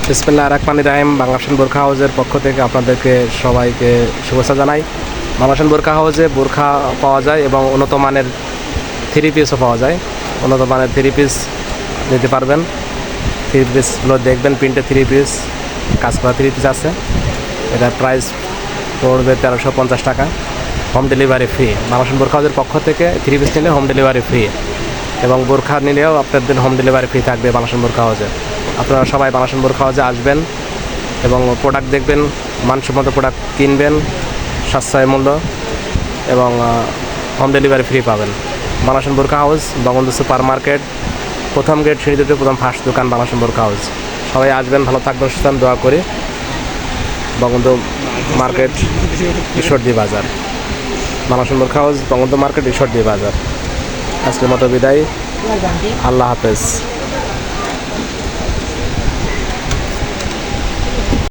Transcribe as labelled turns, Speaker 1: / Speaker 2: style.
Speaker 1: বিসমিল্লাহির রহমানির রহিম। বাংলাদেশ বোরখা হাউসের পক্ষ থেকে আপনাদেরকে সবাইকে শুভেচ্ছা জানাই। বাংলাদেশ বোরখা হাউসে বোরখা পাওয়া যায় এবং উন্নত মানের থ্রি পিসও পাওয়া যায়। উন্নত মানের থ্রি পিস নিতে পারবেন। থ্রি পিসগুলো দেখবেন, প্রিন্টের থ্রি পিস, কাজ করা থ্রি পিস আছে। এটার প্রাইস পড়বে 1350 টাকা। Home delivery free. বাংলাদেশ বোরখা হাউসের পক্ষ থেকে থ্রি পিস নিলে হোম ডেলিভারি ফ্রি, এবং বোরখা নিলেও আপনাদের হোম ডেলিভারি ফ্রি থাকবে বাংলাদেশ বোরখা হাউসে। আপনারা সবাই বাংলাদেশ বোরখা হাউসে আসবেন এবং প্রোডাক্ট দেখবেন, মানসম্মত প্রোডাক্ট কিনবেন, সাশ্রয় মূল্য, এবং হোম ডেলিভারি ফ্রি পাবেন। বাংলাদেশ বোরখা হাউস, বঙ্গবন্ধু সুপার মার্কেট, প্রথম গেট, সিঁড়ি দুটো, প্রথম ফার্স্ট দোকান বাংলাদেশ বোরখা হাউস। সবাই আসবেন, ভালো থাকবেন, সুস্থ থাকবেন, দোয়া করি। বঙ্গবন্ধু মার্কেট, ঈশ্বরদী বাজার। বাংলাদেশ বোরখা হাউস, বঙ্গবন্ধু মার্কেট, ঈশ্বরদী বাজার। আজকের মতো বিদায়। আল্লাহ হাফেজ।